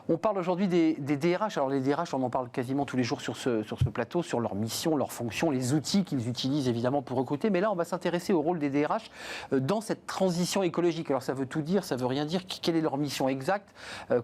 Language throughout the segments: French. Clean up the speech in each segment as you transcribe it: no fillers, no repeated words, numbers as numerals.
On parle aujourd'hui des DRH. Alors les DRH, on en parle quasiment tous les jours sur ce plateau, sur leur mission, leurs fonctions, les outils qu'ils utilisent évidemment pour recruter. Mais là, on va s'intéresser au rôle des DRH dans cette transition écologique. Alors ça veut tout dire, ça veut rien dire. Quelle est leur mission exacte?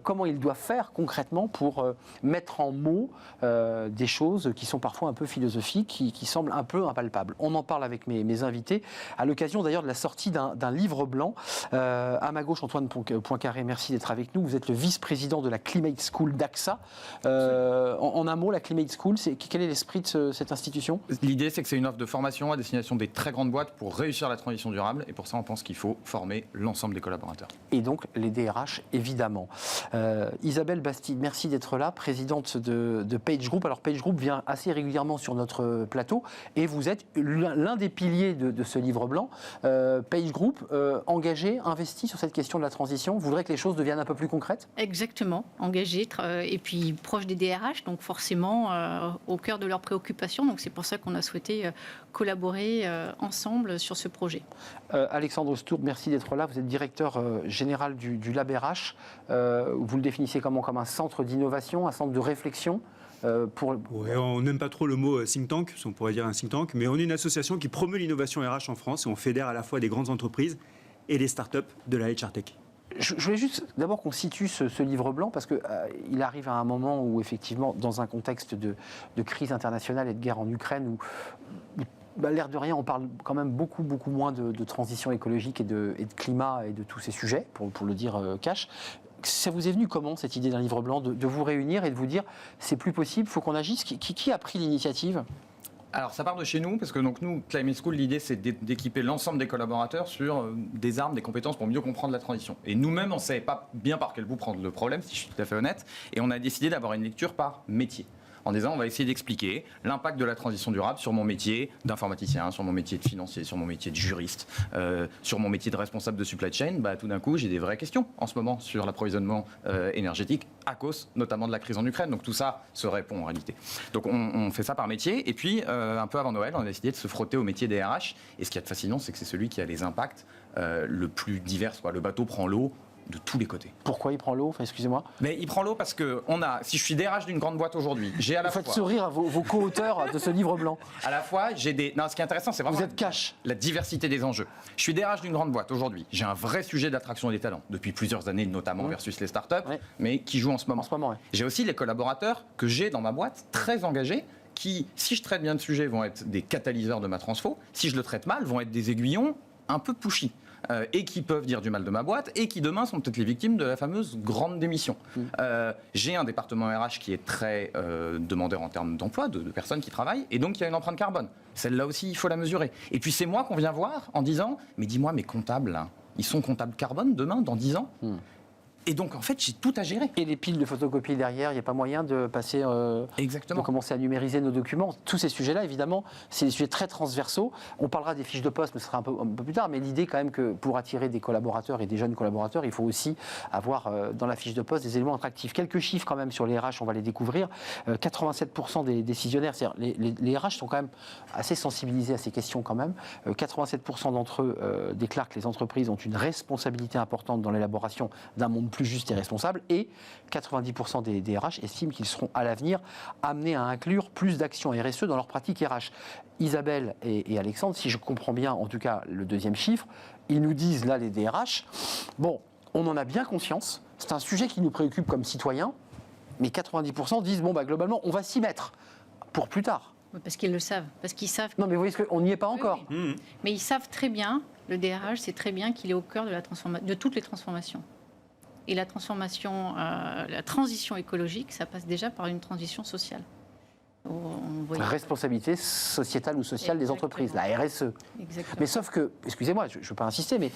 Comment ils doivent faire concrètement pour mettre en mots des choses qui sont parfois un peu philosophiques, qui semblent un peu impalpables. On en parle avec mes invités, à l'occasion d'ailleurs de la sortie d'un livre blanc. À ma gauche, Antoine Poincaré, merci d'être avec nous. Vous êtes le vice-président de la Climate School d'AXA. En un mot, la Climate School, quel est l'esprit de cette institution? L'idée, c'est que c'est une offre de formation à destination des très grandes boîtes pour réussir la transition durable. Et pour ça, on pense qu'il faut former l'ensemble des collaborateurs. Et donc, les DRH, évidemment. Isabelle Bastide, merci d'être là, présidente de Page Group. Alors, Page Group vient assez régulièrement sur notre plateau et vous êtes l'un des piliers de ce livre blanc. Page Group, engagé, investi sur cette question de la transition, voudrait que les choses deviennent un peu plus concrètes? Exactement, engagé et puis proche des DRH, donc forcément au cœur de leurs préoccupations. Donc c'est pour ça qu'on a souhaité collaborer ensemble sur ce projet. Alexandre Stourd, merci d'être là. Vous êtes directeur général du Lab RH. Vous le définissez comment? Comme un centre d'innovation, un centre de réflexion Ouais, on n'aime pas trop le mot think tank, on pourrait dire un think tank, mais on est une association qui promeut l'innovation RH en France et on fédère à la fois des grandes entreprises et les startups de la HR Tech. Je voulais juste d'abord qu'on situe ce livre blanc parce qu'il arrive à un moment où effectivement, dans un contexte de crise internationale et de guerre en Ukraine, où l'air de rien, on parle quand même beaucoup moins de transition écologique et de climat et de tous ces sujets, pour le dire cash. Ça vous est venu comment, cette idée d'un livre blanc, de vous réunir et de vous dire c'est plus possible, il faut qu'on agisse? Qui a pris l'initiative? Alors ça part de chez nous, parce que donc nous, Climate School, l'idée c'est d'équiper l'ensemble des collaborateurs sur des armes, des compétences pour mieux comprendre la transition. Et nous-mêmes, on ne savait pas bien par quel bout prendre le problème, si je suis tout à fait honnête, et on a décidé d'avoir une lecture par métier. En disant, on va essayer d'expliquer l'impact de la transition durable sur mon métier d'informaticien, sur mon métier de financier, sur mon métier de juriste, sur mon métier de responsable de supply chain. Tout d'un coup, j'ai des vraies questions en ce moment sur l'approvisionnement énergétique à cause notamment de la crise en Ukraine. Donc tout ça se répond en réalité. Donc on fait ça par métier. Et puis, un peu avant Noël, on a décidé de se frotter au métier des RH. Et ce qui est fascinant, c'est que c'est celui qui a les impacts le plus divers. Le bateau prend l'eau de tous les côtés. Pourquoi il prend l'eau? Excusez-moi. Mais il prend l'eau parce que si je suis DRH d'une grande boîte aujourd'hui, j'ai à la fois... Vous faites sourire vos co-auteurs de ce livre blanc. À la fois, j'ai des... Non, ce qui est intéressant, c'est vraiment... Vous êtes cash. La diversité des enjeux. Je suis DRH d'une grande boîte aujourd'hui. J'ai un vrai sujet d'attraction des talents, depuis plusieurs années notamment versus les startups, mais qui joue en ce moment. J'ai aussi les collaborateurs que j'ai dans ma boîte, très engagés, qui, si je traite bien le sujet, vont être des catalyseurs de ma transfo. Si je le traite mal, vont être des aiguillons un peu pushy. Et qui peuvent dire du mal de ma boîte et qui demain sont peut-être les victimes de la fameuse grande démission. J'ai un département RH qui est très demandeur en termes d'emploi, de personnes qui travaillent, et donc il y a une empreinte carbone. Celle-là aussi, il faut la mesurer. Et puis c'est moi qu'on vient voir en disant, mais dis-moi, mes comptables, là, ils sont comptables carbone demain, dans 10 ans Et donc, en fait, j'ai tout à gérer. Et les piles de photocopies derrière, il n'y a pas moyen de passer... Exactement. De commencer à numériser nos documents. Tous ces sujets-là, évidemment, c'est des sujets très transversaux. On parlera des fiches de poste, mais ce sera un peu plus tard. Mais l'idée, quand même, que pour attirer des collaborateurs et des jeunes collaborateurs, il faut aussi avoir dans la fiche de poste des éléments attractifs. Quelques chiffres, quand même, sur les RH, on va les découvrir. 87% des décisionnaires, c'est-à-dire les RH sont quand même assez sensibilisés à ces questions, quand même. 87% d'entre eux déclarent que les entreprises ont une responsabilité importante dans l'élaboration d'un monde plus juste et responsable, et 90% des DRH estiment qu'ils seront à l'avenir amenés à inclure plus d'actions RSE dans leur pratique RH. Isabelle et Alexandre, si je comprends bien, en tout cas le deuxième chiffre, ils nous disent là, les DRH, bon, on en a bien conscience, c'est un sujet qui nous préoccupe comme citoyens, mais 90% disent, bon, globalement, on va s'y mettre pour plus tard. Parce qu'ils le savent, parce qu'ils savent... Non, mais vous voyez, on n'y est pas encore. Oui. Mais ils savent très bien, le DRH sait très bien qu'il est au cœur de toutes les transformations. Et la transformation, la transition écologique, ça passe déjà par une transition sociale. Responsabilité sociétale ou sociale des entreprises, la RSE. Exactement. Mais sauf que, excusez-moi, je ne veux pas insister, mais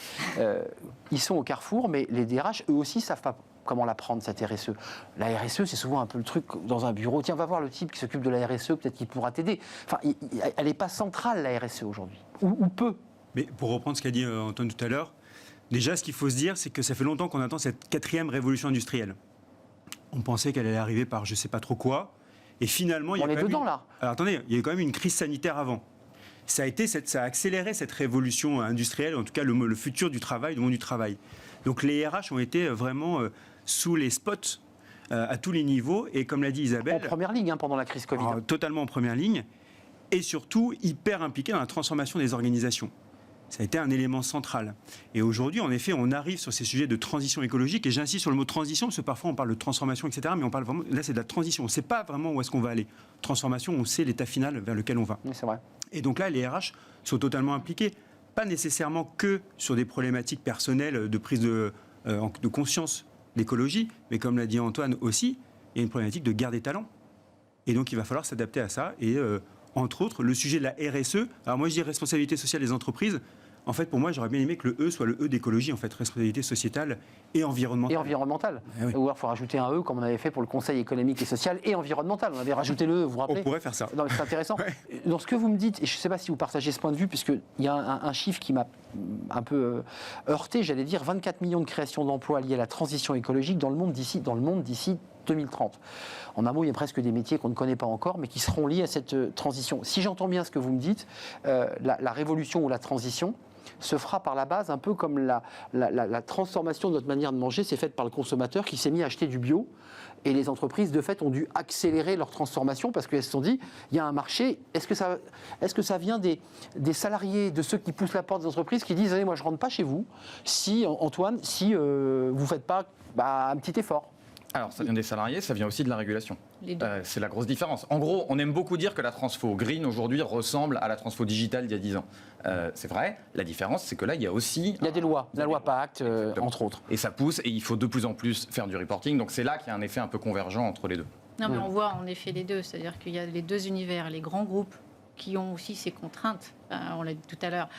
ils sont au carrefour, mais les DRH, eux aussi, ne savent pas comment la prendre, cette RSE. La RSE, c'est souvent un peu le truc dans un bureau. Tiens, va voir le type qui s'occupe de la RSE, peut-être qu'il pourra t'aider. Enfin, elle n'est pas centrale, la RSE, aujourd'hui. Ou peu. Mais pour reprendre ce qu'a dit Antoine tout à l'heure, déjà, ce qu'il faut se dire, c'est que ça fait longtemps qu'on attend cette 4e révolution industrielle. On pensait qu'elle allait arriver par je ne sais pas trop quoi. Et finalement, on est dedans, là. Alors attendez, il y a eu quand même une crise sanitaire avant. Ça a accéléré cette révolution industrielle, en tout cas le futur du travail, le monde du travail. Donc les RH ont été vraiment sous les spots à tous les niveaux. Et comme l'a dit Isabelle... En première ligne pendant la crise Covid. Totalement en première ligne. Et surtout, hyper impliqué dans la transformation des organisations. Ça a été un élément central. Et aujourd'hui, en effet, on arrive sur ces sujets de transition écologique. Et j'insiste sur le mot transition, parce que parfois on parle de transformation, etc. Mais on parle vraiment, là, c'est de la transition. On ne sait pas vraiment où est-ce qu'on va aller. Transformation, on sait l'état final vers lequel on va. Oui, c'est vrai. Et donc là, les RH sont totalement impliqués. Pas nécessairement que sur des problématiques personnelles de prise de conscience d'écologie, mais comme l'a dit Antoine aussi, il y a une problématique de guerre des talents. Et donc, il va falloir s'adapter à ça. Et entre autres, le sujet de la RSE. Alors moi, je dis responsabilité sociale des entreprises. En fait, pour moi, j'aurais bien aimé que le E soit le E d'écologie, en fait, responsabilité sociétale et environnementale. Et environnementale. Ah oui. Ou alors, il faut rajouter un E, comme on avait fait pour le Conseil économique et social et environnemental. On avait rajouté le E, vous vous rappelez ? On pourrait faire ça. Non, mais c'est intéressant. Ouais. Dans ce que vous me dites, et je ne sais pas si vous partagez ce point de vue, puisqu'il y a un chiffre qui m'a un peu heurté, j'allais dire 24 millions de créations d'emplois liées à la transition écologique dans le monde d'ici 2030. En un mot, il y a presque des métiers qu'on ne connaît pas encore, mais qui seront liés à cette transition. Si j'entends bien ce que vous me dites, la révolution ou la transition se fera par la base, un peu comme la transformation de notre manière de manger s'est faite par le consommateur qui s'est mis à acheter du bio. Et les entreprises, de fait, ont dû accélérer leur transformation parce qu'elles se sont dit, il y a un marché. Est-ce que ça vient des salariés, de ceux qui poussent la porte des entreprises, qui disent, allez, moi, je ne rentre pas chez vous, si, Antoine, si vous ne faites pas un petit effort ? Alors, ça vient des salariés, ça vient aussi de la régulation. Les deux. C'est la grosse différence. En gros, on aime beaucoup dire que la transfo green aujourd'hui ressemble à la transfo digitale d'il y a 10 ans. C'est vrai, la différence, c'est que là, il y a aussi... Il y a des lois, la loi Pacte, entre autres. Et ça pousse, et il faut de plus en plus faire du reporting. Donc c'est là qu'il y a un effet un peu convergent entre les deux. Non, mais on voit en effet les deux. C'est-à-dire qu'il y a les deux univers, les grands groupes qui ont aussi ces contraintes, on l'a dit tout à l'heure,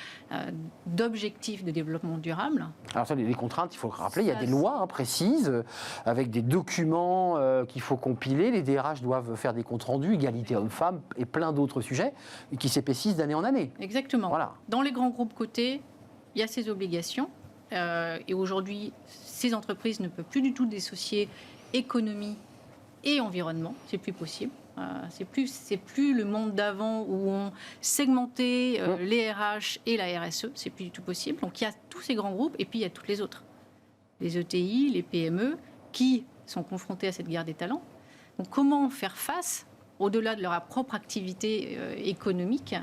d'objectifs de développement durable. Alors ça, les contraintes, il faut le rappeler, il y a des lois précises, avec des documents qu'il faut compiler. Les DRH doivent faire des comptes rendus, égalité homme-femme et plein d'autres sujets qui s'épaississent d'année en année. Exactement. Voilà. Dans les grands groupes cotés, il y a ces obligations. Et aujourd'hui, ces entreprises ne peuvent plus du tout dissocier économie et environnement. C'est plus possible. C'est plus le monde d'avant où on segmentait les RH et la RSE. C'est plus du tout possible. Donc il y a tous ces grands groupes et puis il y a toutes les autres. Les ETI, les PME qui sont confrontés à cette guerre des talents. Donc comment faire face, au-delà de leur propre activité économique,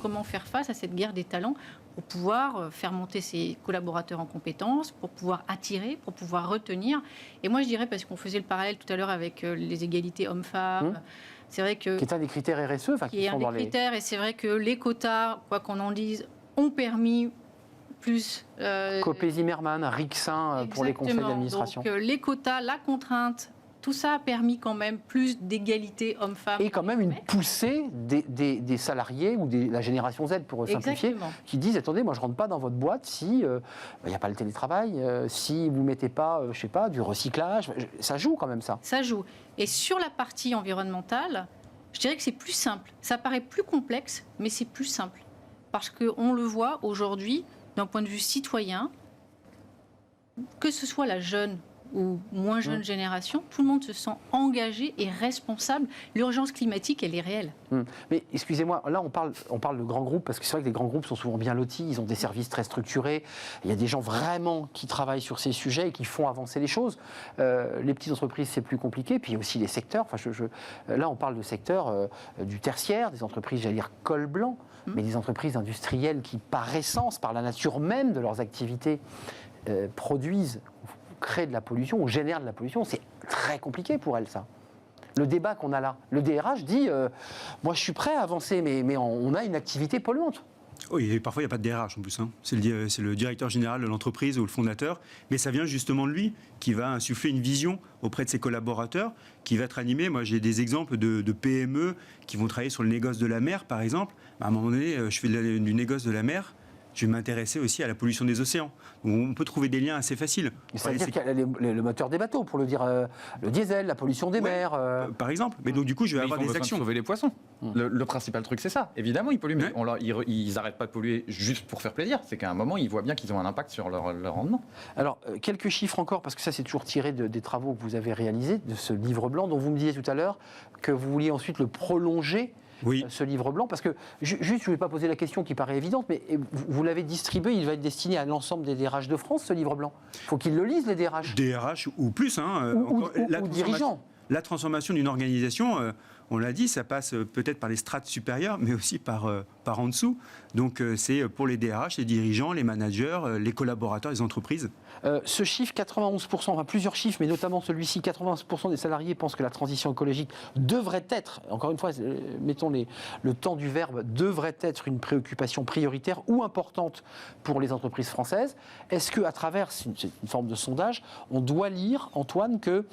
comment faire face à cette guerre des talents pour pouvoir faire monter ses collaborateurs en compétences, pour pouvoir attirer, pour pouvoir retenir. Et moi, je dirais, parce qu'on faisait le parallèle tout à l'heure avec les égalités hommes-femmes, c'est vrai que... Qui est un des critères RSE, qui est un des critères, et c'est vrai que les quotas, quoi qu'on en dise, ont permis plus... Copé-Zimmermann, Rixin pour les conseils d'administration. Donc les quotas, la contrainte... Tout ça a permis quand même plus d'égalité hommes-femmes. Et quand même une poussée des salariés ou de la génération Z, pour simplifier, qui disent, attendez, moi je ne rentre pas dans votre boîte si il n'y a pas le télétravail, si vous ne mettez pas, je sais pas, du recyclage. Ça joue quand même, ça. Ça joue. Et sur la partie environnementale, je dirais que c'est plus simple. Ça paraît plus complexe, mais c'est plus simple. Parce qu'on le voit aujourd'hui, d'un point de vue citoyen, que ce soit la jeune ou moins jeune génération, tout le monde se sent engagé et responsable. L'urgence climatique, elle est réelle. Mais excusez-moi, là on parle de grands groupes, parce que c'est vrai que les grands groupes sont souvent bien lotis, ils ont des services très structurés, il y a des gens vraiment qui travaillent sur ces sujets et qui font avancer les choses. Les petites entreprises, c'est plus compliqué, puis il y a aussi les secteurs. Enfin, là on parle de secteur du tertiaire, des entreprises, j'allais dire, col blanc, mais des entreprises industrielles qui, par essence, par la nature même de leurs activités, produisent, créent de la pollution ou génèrent de la pollution. C'est très compliqué pour elles, ça. Le débat qu'on a là. Le DRH dit moi je suis prêt à avancer, mais on a une activité polluante. Oui, et parfois il n'y a pas de DRH en plus. C'est le directeur général de l'entreprise ou le fondateur. Mais ça vient justement de lui qui va insuffler une vision auprès de ses collaborateurs, qui va être animé. Moi j'ai des exemples de PME qui vont travailler sur le négoce de la mer, par exemple. À un moment donné, je fais du négoce de la mer. Je vais m'intéresser aussi à la pollution des océans. On peut trouver des liens assez faciles. C'est-à-dire qu'il y a le moteur des bateaux, pour le dire, le diesel, la pollution des mers. Par exemple. Mais donc du coup, je vais avoir des actions. Sauver les poissons. Le principal truc, c'est ça. Évidemment, ils polluent, mais ils n'arrêtent pas de polluer juste pour faire plaisir. C'est qu'à un moment, ils voient bien qu'ils ont un impact sur leur rendement. Alors, quelques chiffres encore, parce que ça, c'est toujours tiré des travaux que vous avez réalisés, de ce livre blanc, dont vous me disiez tout à l'heure que vous vouliez ensuite le prolonger Oui. ce livre blanc? Parce que, juste, je ne voulais pas poser la question qui paraît évidente, mais vous l'avez distribué, il va être destiné à l'ensemble des DRH de France, ce livre blanc. Il faut qu'ils le lisent, les DRH. DRH ou plus, hein, Ou dirigeants. La transformation d'une organisation, on l'a dit, ça passe peut-être par les strates supérieures, mais aussi par en dessous. Donc c'est pour les DRH, les dirigeants, les managers, les collaborateurs, les entreprises. Ce chiffre, 91%, enfin plusieurs chiffres, mais notamment celui-ci, 91% des salariés pensent que la transition écologique devrait être, encore une fois, mettons le temps du verbe, devrait être une préoccupation prioritaire ou importante pour les entreprises françaises. Est-ce qu'à travers, c'est une forme de sondage, on doit lire, Antoine, que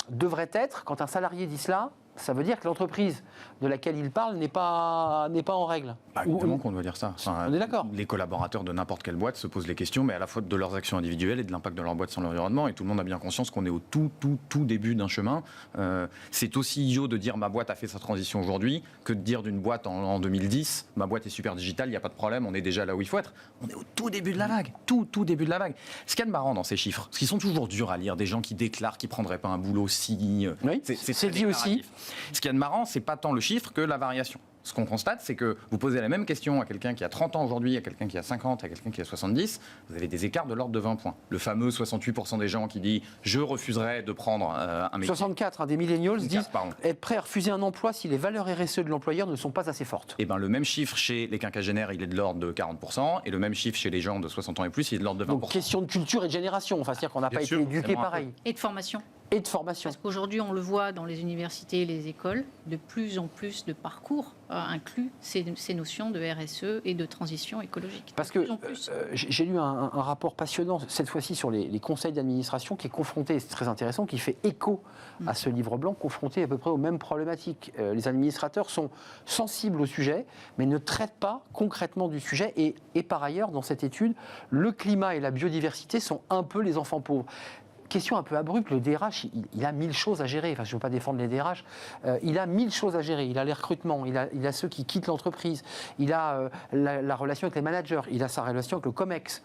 devrait être, quand un salarié dit cela, ça veut dire que l'entreprise de laquelle il parle n'est pas en règle. Évidemment qu'on doit dire ça. Enfin, on est d'accord. Les collaborateurs de n'importe quelle boîte se posent les questions, mais à la fois de leurs actions individuelles et de l'impact de leur boîte sur l'environnement. Et tout le monde a bien conscience qu'on est au tout début d'un chemin. C'est aussi idiot de dire ma boîte a fait sa transition aujourd'hui que de dire d'une boîte en 2010, ma boîte est super digitale, il n'y a pas de problème, on est déjà là où il faut être. On est au tout début de la vague. Tout début de la vague. Ce qu'il y a de marrant dans ces chiffres, parce qu'ils sont toujours durs à lire, des gens qui déclarent qu'ils ne prendraient pas un boulot si... Oui, c'est dit aussi. Ce qu'il y a de marrant, c'est pas tant le chiffre que la variation. Ce qu'on constate, c'est que vous posez la même question à quelqu'un qui a 30 ans aujourd'hui, à quelqu'un qui a 50, à quelqu'un qui a 70, vous avez des écarts de l'ordre de 20 points. Le fameux 68% des gens qui dit « je refuserai de prendre un métier ». 64, des millennials disent être prêt à refuser un emploi si les valeurs RSE de l'employeur ne sont pas assez fortes. Et bien le même chiffre chez les quinquagénaires, il est de l'ordre de 40%, et le même chiffre chez les gens de 60 ans et plus, il est de l'ordre de 20%. Donc question de culture et de génération, enfin, c'est-à-dire qu'on n'a pas été éduqués pareil. Et de formation. Et de formation. Parce qu'aujourd'hui, on le voit dans les universités et les écoles, de plus en plus de parcours incluent ces notions de RSE et de transition écologique. Parce que j'ai lu un rapport passionnant, cette fois-ci sur les conseils d'administration, qui est confronté, c'est très intéressant, qui fait écho à ce livre blanc, confronté à peu près aux mêmes problématiques. Les administrateurs sont sensibles au sujet, mais ne traitent pas concrètement du sujet. Et par ailleurs, dans cette étude, le climat et la biodiversité sont un peu les enfants pauvres. Question un peu abrupte, le DRH, il a 1000 choses à gérer. Enfin, je ne veux pas défendre les DRH. Il a 1000 choses à gérer. Il a les recrutements, il a ceux qui quittent l'entreprise, il a la relation avec les managers, il a sa relation avec le COMEX.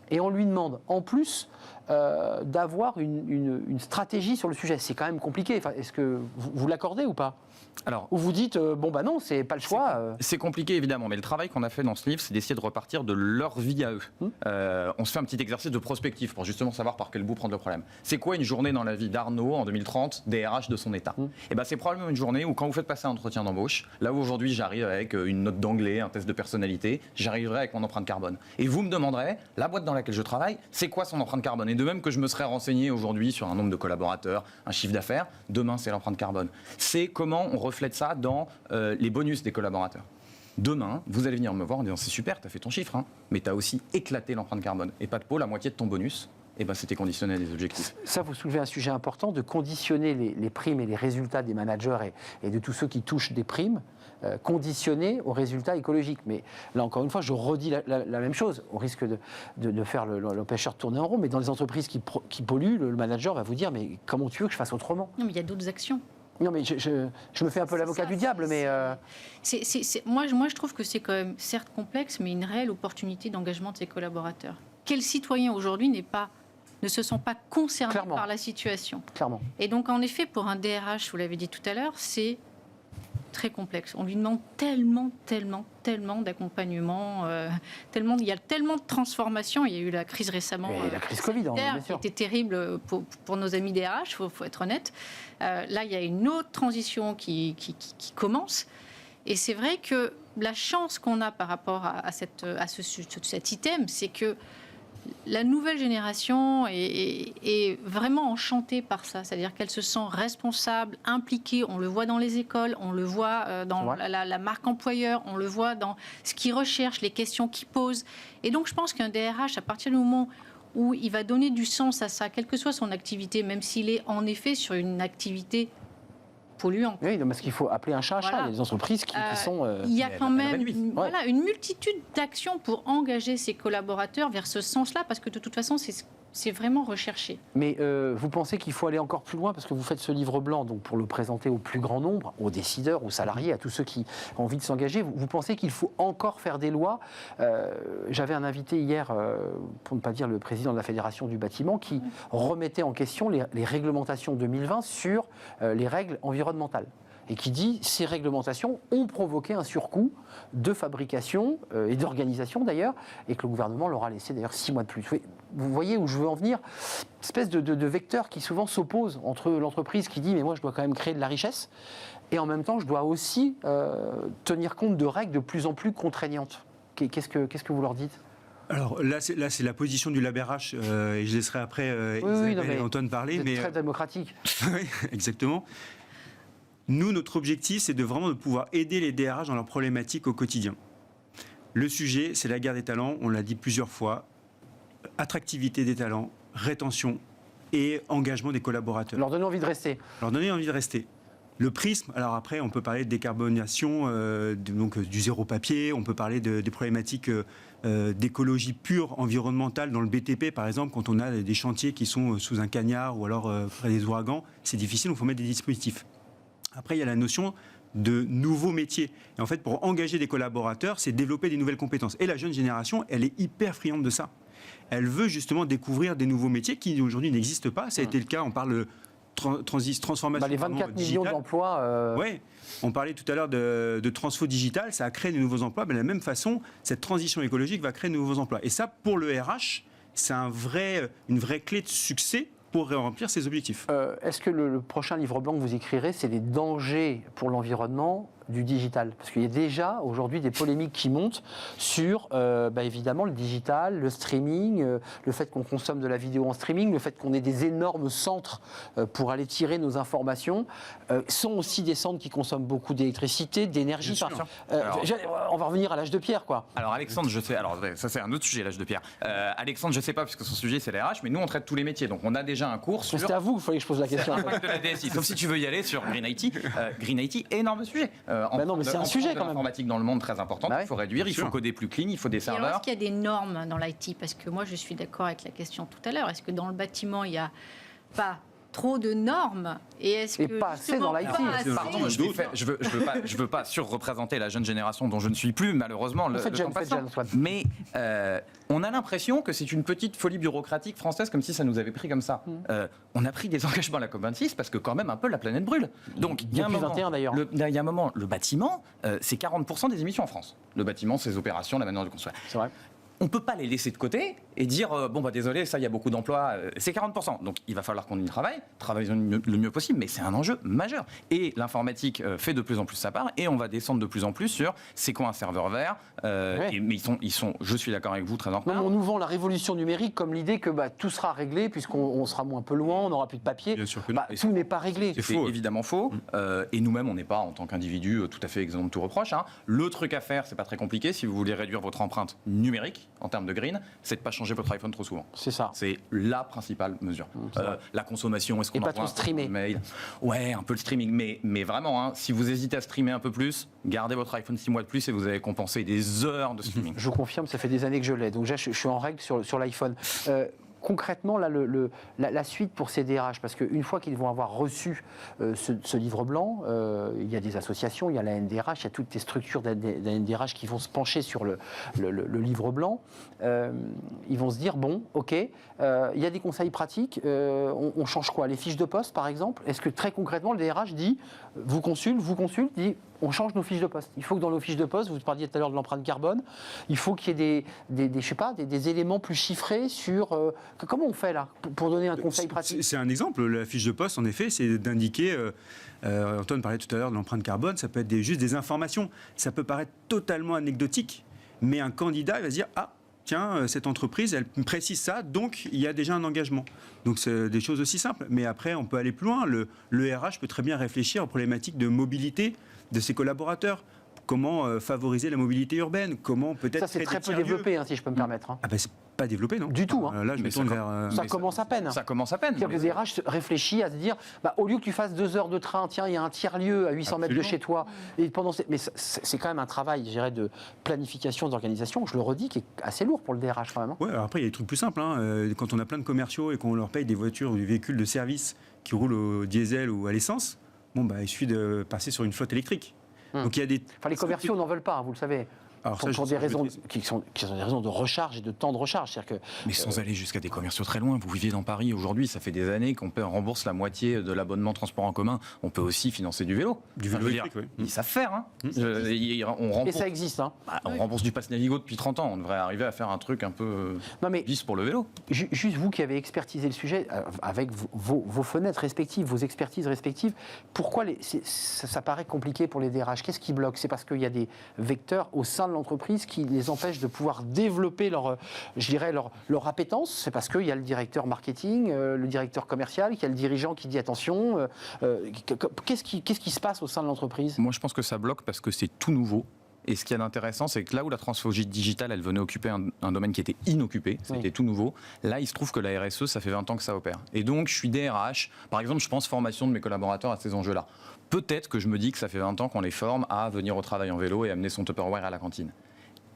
Et on lui demande, en plus, d'avoir une stratégie sur le sujet. C'est quand même compliqué. Enfin, est-ce que vous l'accordez ou pas ? Alors, ou vous dites, bon bah non, c'est pas le choix. C'est compliqué évidemment, mais le travail qu'on a fait dans ce livre, c'est d'essayer de repartir de leur vie à eux. On se fait un petit exercice de prospective pour justement savoir par quel bout prendre le problème. C'est quoi une journée dans la vie d'Arnaud en 2030, DRH de son État? Et ben c'est probablement une journée où quand vous faites passer un entretien d'embauche, là où aujourd'hui j'arrive avec une note d'anglais, un test de personnalité, j'arriverai avec mon empreinte carbone. Et vous me demanderez, la boîte dans laquelle je travaille, c'est quoi son empreinte carbone? Et de même que je me serais renseigné aujourd'hui sur un nombre de collaborateurs, un chiffre d'affaires, demain c'est l'empreinte carbone. C'est comment on reflète ça dans les bonus des collaborateurs. Demain, vous allez venir me voir en disant c'est super, tu as fait ton chiffre, hein, mais tu as aussi éclaté l'empreinte carbone. Et pas de peau, la moitié de ton bonus, eh ben, c'était conditionné à des objectifs. Ça, vous soulevez un sujet important de conditionner les primes et les résultats des managers et de tous ceux qui touchent des primes, conditionnés aux résultats écologiques. Mais là, encore une fois, je redis la même chose, au risque de faire le pêcheur tourner en rond, mais dans les entreprises qui polluent, le manager va vous dire mais comment tu veux que je fasse autrement? Non, mais il y a d'autres actions. Non, mais je me fais un peu l'avocat du diable, mais... Moi, je trouve que c'est quand même, certes complexe, mais une réelle opportunité d'engagement de ses collaborateurs. Quel citoyen aujourd'hui ne se sent pas concerné par la situation? Clairement. Et donc, en effet, pour un DRH, vous l'avez dit tout à l'heure, c'est très complexe. On lui demande tellement d'accompagnement, il y a tellement de transformations. Il y a eu la crise récemment. Et la crise Covid, bien sûr. Qui était terrible pour nos amis DRH, il faut être honnête. Là, il y a une autre transition qui commence. Et c'est vrai que la chance qu'on a par rapport à cet item, c'est que la nouvelle génération est vraiment enchantée par ça. C'est-à-dire qu'elle se sent responsable, impliquée. On le voit dans les écoles, on le voit dans la marque employeur, on le voit dans ce qu'ils recherchent, les questions qu'ils posent. Et donc, je pense qu'un DRH, à partir du moment où il va donner du sens à ça, quelle que soit son activité, même s'il est en effet sur une activité polluante. Oui, parce qu'il faut appeler un chat un chat. Il y a des entreprises qui sont... Il y a quand même une multitude d'actions pour engager ses collaborateurs vers ce sens-là, parce que de toute façon, c'est vraiment recherché. Mais vous pensez qu'il faut aller encore plus loin, parce que vous faites ce livre blanc donc pour le présenter au plus grand nombre, aux décideurs, aux salariés, à tous ceux qui ont envie de s'engager. Vous pensez qu'il faut encore faire des lois? J'avais un invité hier, pour ne pas dire le président de la Fédération du bâtiment, qui remettait en question les réglementations 2020 sur les règles environnementales. et qui dit ces réglementations ont provoqué un surcoût de fabrication et d'organisation d'ailleurs, et que le gouvernement leur a laissé d'ailleurs 6 mois de plus. Vous voyez où je veux en venir ? Espèce de vecteur qui souvent s'oppose entre l'entreprise qui dit mais moi je dois quand même créer de la richesse, et en même temps je dois aussi tenir compte de règles de plus en plus contraignantes. Qu'est-ce que vous leur dites ? Alors là, c'est la position du LabRH, et je laisserai après Isabelle et Antoine parler. C'est très démocratique. Oui, exactement. Nous, notre objectif, c'est de vraiment pouvoir aider les DRH dans leurs problématiques au quotidien. Le sujet, c'est la guerre des talents, on l'a dit plusieurs fois, attractivité des talents, rétention et engagement des collaborateurs. Leur donner envie de rester. Leur donner envie de rester. Le prisme, alors après, on peut parler de décarbonation, donc du zéro papier, on peut parler des problématiques d'écologie pure environnementale dans le BTP, par exemple, quand on a des chantiers qui sont sous un cagnard ou alors près des ouragans, c'est difficile, il faut mettre des dispositifs. Après, il y a la notion de nouveaux métiers. Et en fait, pour engager des collaborateurs, c'est développer des nouvelles compétences. Et la jeune génération, elle est hyper friande de ça. Elle veut justement découvrir des nouveaux métiers qui aujourd'hui n'existent pas. Ça a été le cas, on parle transformation. Les 24 millions d'emplois. Oui, on parlait tout à l'heure de transfo digital, ça a créé de nouveaux emplois, mais de la même façon, cette transition écologique va créer de nouveaux emplois. Et ça, pour le RH, c'est une vraie clé de succès pour remplir ses objectifs. Est-ce que le prochain livre blanc que vous écrirez, c'est les dangers pour l'environnement du digital? Parce qu'il y a déjà aujourd'hui des polémiques qui montent sur évidemment le digital, le streaming, le fait qu'on consomme de la vidéo en streaming, le fait qu'on ait des énormes centres pour aller tirer nos informations, sont aussi des centres qui consomment beaucoup d'électricité, d'énergie. On va revenir à l'âge de pierre, quoi. Alors Alexandre, je sais, alors ça c'est un autre sujet, l'âge de pierre. Alexandre, je sais pas puisque son sujet c'est les RH, mais nous on traite tous les métiers, donc on a déjà un cours sur. C'était à vous qu'il fallait que je pose la question. De la DSI, sauf si tu veux y aller sur Green IT. Green IT, énorme sujet. Non, mais c'est un sujet quand même. L'informatique dans le monde très important. Il faut réduire, il faut coder plus clean, il faut des serveurs. Est-ce qu'il y a des normes dans l'IT? Parce que moi, je suis d'accord avec la question tout à l'heure. Est-ce que dans le bâtiment, il n'y a pas trop de normes et pas assez dans l'IT. Pardon, je veux pas surreprésenter la jeune génération dont je ne suis plus malheureusement. Mais on a l'impression que c'est une petite folie bureaucratique française, comme si ça nous avait pris comme ça. On a pris des engagements à la COP26 parce que quand même un peu la planète brûle. Donc il y a un moment, 21 d'ailleurs. Il y a un moment, le bâtiment, c'est 40% des émissions en France. Le bâtiment, ses opérations, la manière de construire. C'est vrai. On ne peut pas les laisser de côté et dire désolé, ça, il y a beaucoup d'emplois, c'est 40%. Donc il va falloir qu'on y travaille le mieux possible, mais c'est un enjeu majeur. Et l'informatique fait de plus en plus sa part et on va descendre de plus en plus sur c'est quoi un serveur vert. Mais ils sont, je suis d'accord avec vous, très en retard. Non, on nous vend la révolution numérique comme l'idée que tout sera réglé puisqu'on sera un peu loin, on n'aura plus de papier. Bien sûr que non. Tout n'est pas réglé. C'est évidemment faux. Et nous-mêmes, on n'est pas, en tant qu'individu, tout à fait exempt de tout reproche. Le truc à faire, c'est pas très compliqué. Si vous voulez réduire votre empreinte numérique en termes de green, c'est de ne pas changer votre iPhone trop souvent. C'est ça. C'est la principale mesure. La consommation, est-ce qu'on envoie un mail? Ouais, un peu le streaming. Mais vraiment, si vous hésitez à streamer un peu plus, gardez votre iPhone 6 mois de plus et vous allez compenser des heures de streaming. Je confirme, ça fait des années que je l'ai. Donc je suis en règle sur l'iPhone. Concrètement, là, la suite pour ces DRH, parce qu'une fois qu'ils vont avoir reçu ce livre blanc, il y a des associations, il y a la NDRH, il y a toutes les structures de la NDRH qui vont se pencher sur le livre blanc. Ils vont se dire, bon, ok, il y a des conseils pratiques, on change quoi? Les fiches de poste, par exemple? Est-ce que très concrètement, le DRH dit, vous consulte, dit, on change nos fiches de poste. Il faut que dans nos fiches de poste, vous parliez tout à l'heure de l'empreinte carbone, il faut qu'il y ait des éléments plus chiffrés sur... comment on fait là pour donner un conseil pratique? C'est un exemple. La fiche de poste, en effet, c'est d'indiquer... Antoine parlait tout à l'heure de l'empreinte carbone, ça peut être juste des informations. Ça peut paraître totalement anecdotique, mais un candidat il va se dire, ah, tiens, cette entreprise, elle précise ça, donc il y a déjà un engagement. Donc c'est des choses aussi simples. Mais après, on peut aller plus loin. Le RH peut très bien réfléchir aux problématiques de mobilité de ses collaborateurs. Comment favoriser la mobilité urbaine? Comment peut-être... Ça, c'est très peu développé, si je peux me permettre. Ah ben, c'est pas développé, non? Du tout. Là, je me tourne vers... Ça commence à peine. Ça commence à peine. C'est-à-dire que les RH réfléchissent à se dire, au lieu que tu fasses 2 heures de train, tiens, il y a un tiers-lieu à 800 mètres de chez toi. Et mais c'est quand même un travail, je dirais, de planification, d'organisation, je le redis, qui est assez lourd pour le DRH quand même. Ouais, alors après, il y a des trucs plus simples. Quand on a plein de commerciaux et qu'on leur paye des voitures ou des véhicules de service qui roulent au diesel ou à l'essence, il suffit de passer sur une flotte électrique. Donc il y a des... les commerciaux n'en veulent pas, vous le savez. Alors ça, pour je des raisons maîtrise. qui sont des raisons de recharge et de temps de recharge. C'est-à-dire que Mais sans aller jusqu'à des commerciaux très loin. Vous viviez dans Paris aujourd'hui, ça fait des années qu'on rembourse la moitié de l'abonnement transport en commun. On peut aussi financer du vélo. Du vélo Je veux dire, électrique, oui. Ils savent faire. Hein. On et rembourse, ça existe. Hein. on rembourse du pass Navigo depuis 30 ans. On devrait arriver à faire un truc un peu Non mais bis pour le vélo. juste vous qui avez expertisé le sujet avec vos fenêtres respectives, vos expertises respectives, pourquoi ça paraît compliqué pour les DRH? Qu'est-ce qui bloque? C'est parce qu'il y a des vecteurs au sein de l'entreprise qui les empêchent de pouvoir développer leur appétence? C'est parce qu'il y a le directeur marketing, le directeur commercial, qu'il y a le dirigeant qui dit attention. Qu'est-ce qui se passe au sein de l'entreprise? Moi, je pense que ça bloque parce que c'est tout nouveau. Et ce qui est intéressant, c'est que là où la transformation digitale, elle venait occuper un domaine qui était inoccupé, c'était Oui. tout nouveau, là, il se trouve que la RSE, ça fait 20 ans que ça opère. Et donc, je suis DRH, par exemple, je pense formation de mes collaborateurs à ces enjeux-là. Peut-être que je me dis que ça fait 20 ans qu'on les forme à venir au travail en vélo et amener son Tupperware à la cantine.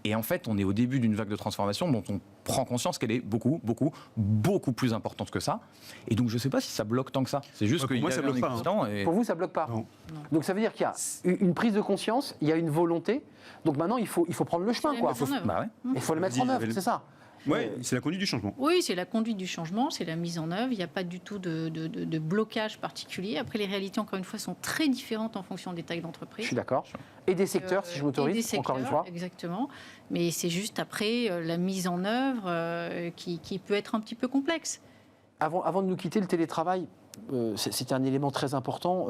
Et en fait, on est au début d'une vague de transformation dont on prend conscience qu'elle est beaucoup plus importante que ça. Et donc, je ne sais pas si ça bloque tant que ça. C'est juste Ouais, pour qu'il moi, y ça avait un bloque pas, hein. existant et... Pour vous, ça bloque pas? Non. Donc ça veut dire qu'il y a une prise de conscience, il y a une volonté. Donc maintenant, il faut prendre le chemin, C'est la quoi. mise en œuvre. Bah ouais. Il faut le mettre en œuvre, c'est ça. Oui, c'est la conduite du changement. Oui, c'est la conduite du changement, c'est la mise en œuvre. Il n'y a pas du tout de blocage particulier. Après, les réalités, encore une fois, sont très différentes en fonction des tailles Je d'entreprise. suis d'accord. Et des secteurs, si je Et des m'autorise, encore une secteurs, fois. Exactement. Mais c'est juste après la mise en œuvre qui peut être un petit peu complexe. Avant de nous quitter, le télétravail, c'est un élément très important.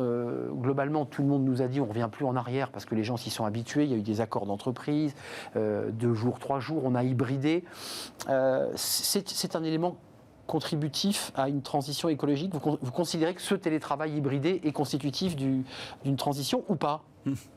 Globalement, tout le monde nous a dit on ne revient plus en arrière parce que les gens s'y sont habitués. Il y a eu des accords d'entreprise, 2 jours, 3 jours, on a hybridé. C'est un élément contributif à une transition écologique. Vous considérez que ce télétravail hybridé est constitutif d'une transition ou pas?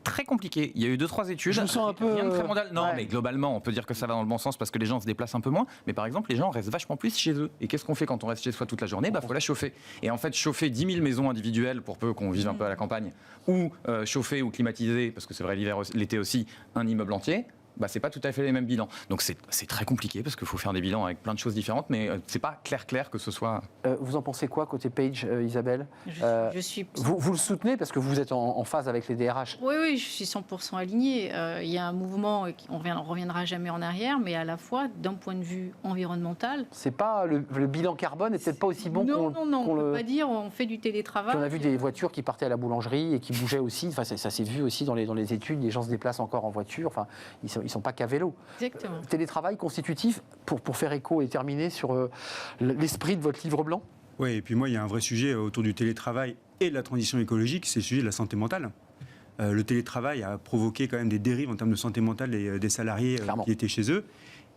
Très compliqué. Il y a eu 2-3 études. Je me sens un peu, Rien de très mondial. Non, ouais. mais globalement, on peut dire que ça va dans le bon sens parce que les gens se déplacent un peu moins. Mais par exemple, les gens restent vachement plus chez eux. Et qu'est-ce qu'on fait quand on reste chez soi toute la journée? Faut la chauffer. Et en fait, chauffer 10 000 maisons individuelles pour peu qu'on vive un peu à la campagne, ou chauffer ou climatiser, parce que c'est vrai l'été aussi, un immeuble entier. C'est pas tout à fait les mêmes bilans. Donc c'est très compliqué parce qu'il faut faire des bilans avec plein de choses différentes, mais c'est pas clair que ce soit. Vous en pensez quoi côté Page, Isabelle? Je suis... Vous le soutenez parce que vous êtes en phase avec les DRH. Oui, je suis 100% alignée. Il y a un mouvement, on ne reviendra jamais en arrière, mais à la fois d'un point de vue environnemental. C'est pas le bilan carbone n'est peut-être pas aussi bon Non, qu'on on ne peut le. pas dire on fait du télétravail. Puis on a vu des voitures qui partaient à la boulangerie et qui bougeaient aussi. Enfin, ça s'est vu aussi dans les études. Les gens se déplacent encore en voiture. Enfin, ils sont pas qu'à vélo. Exactement. Télétravail constitutif, pour faire écho et terminer sur l'esprit de votre livre blanc. Oui, et puis moi, il y a un vrai sujet autour du télétravail et de la transition écologique, c'est le sujet de la santé mentale. Le télétravail a provoqué quand même des dérives en termes de santé mentale des salariés Clairement. qui étaient chez eux.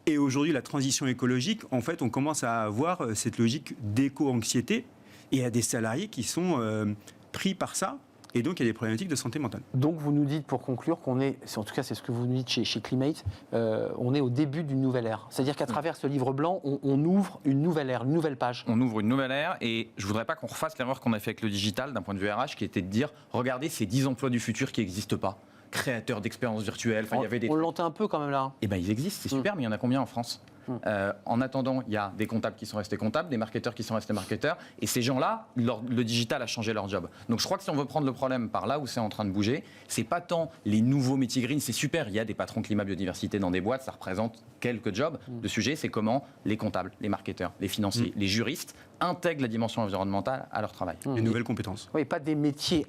Et aujourd'hui, la transition écologique, en fait, on commence à avoir cette logique d'éco-anxiété. Et il y a des salariés qui sont pris par ça. Et donc, il y a des problématiques de santé mentale. Donc, vous nous dites, pour conclure, qu'on est, en tout cas, c'est ce que vous nous dites chez Climate, on est au début d'une nouvelle ère. C'est-à-dire qu'à travers ce livre blanc, on ouvre une nouvelle ère, une nouvelle page. On ouvre une nouvelle ère et je voudrais pas qu'on refasse l'erreur qu'on a fait avec le digital d'un point de vue RH qui était de dire regardez ces 10 emplois du futur qui n'existent pas. Créateurs d'expériences virtuelles, il y avait des. On l'entend un peu quand même là. Eh bien, ils existent, c'est super, mais il y en a combien en France? En attendant, il y a des comptables qui sont restés comptables, des marketeurs qui sont restés marketeurs, et ces gens-là, le digital a changé leur job. Donc je crois que si on veut prendre le problème par là où c'est en train de bouger, c'est pas tant les nouveaux métiers green, c'est super, il y a des patrons climat biodiversité dans des boîtes, ça représente quelques jobs. Le sujet, c'est comment les comptables, les marketeurs, les financiers, les juristes intègrent la dimension environnementale à leur travail. Les nouvelles compétences. Oui, pas des métiers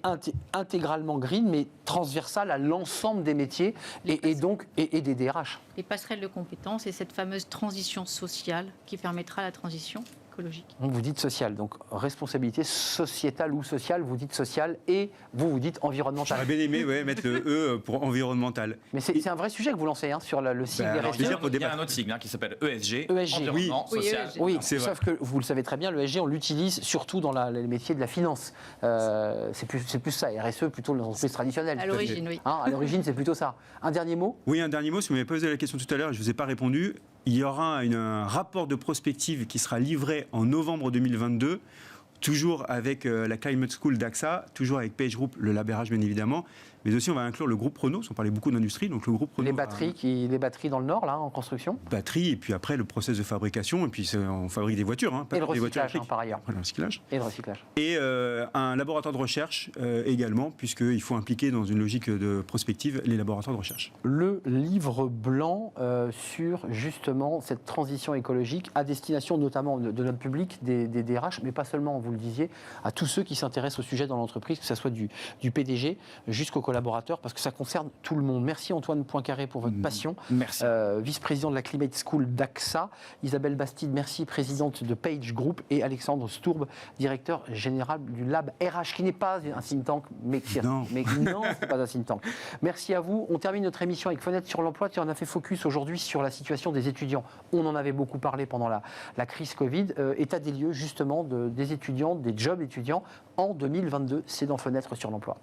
intégralement green, mais transversales à l'ensemble des métiers et donc des DRH. Les passerelles de compétences et cette fameuse transition sociale qui permettra la transition écologique. Donc vous dites social, donc responsabilité sociétale ou sociale, vous dites sociale et vous dites environnementale. J'aurais bien aimé mettre le E pour environnemental. Mais c'est un vrai sujet que vous lancez sur le sigle alors, RSE. déjà, Il y a un autre sigle qui s'appelle ESG, ESG. environnement, Oui. social. ESG. Oui, C'est vrai. sauf que vous le savez très bien, le ESG, on l'utilise surtout dans les métiers de la finance. C'est plus ça, RSE plutôt dans l'entreprise traditionnelle. À l'origine, oui. À l'origine, c'est plutôt ça. Un dernier mot? Oui, un dernier mot, si vous m'avez posé la question tout à l'heure, je ne vous ai pas répondu. Il y aura un rapport de prospective qui sera livré en novembre 2022, toujours avec la Climate School d'AXA, toujours avec PageGroup, le labérage bien évidemment, mais aussi on va inclure le groupe Renault, on parlait beaucoup d'industrie, donc le groupe Renault. Les batteries dans le Nord, là, en construction. Batterie, et puis après le process de fabrication, et puis on fabrique des voitures. Pas Et le des voitures recyclage, électriques. par ailleurs. Après, le recyclage. Et le recyclage. Et un laboratoire de recherche également, puisqu'il faut impliquer dans une logique de prospective les laboratoires de recherche. Le livre blanc sur justement cette transition écologique à destination notamment de notre public, des DRH, mais pas seulement, vous le disiez, à tous ceux qui s'intéressent au sujet dans l'entreprise, que ce soit du PDG jusqu'aux collaborateurs, parce que ça concerne tout le monde. Merci Antoine Poincaré pour votre passion. Merci. Vice-président de la Climate School d'AXA. Isabelle Bastide, merci, présidente de Page Group. Et Alexandre Stourbe, directeur général du Lab RH, qui n'est pas un think tank, mais non, ce n'est pas un think tank. Merci à vous. On termine notre émission avec Fenêtre sur l'emploi. On a fait focus aujourd'hui sur la situation des étudiants. On en avait beaucoup parlé pendant la crise Covid. État des lieux, justement, des étudiants, des jobs étudiants en 2022. C'est dans Fenêtre sur l'emploi.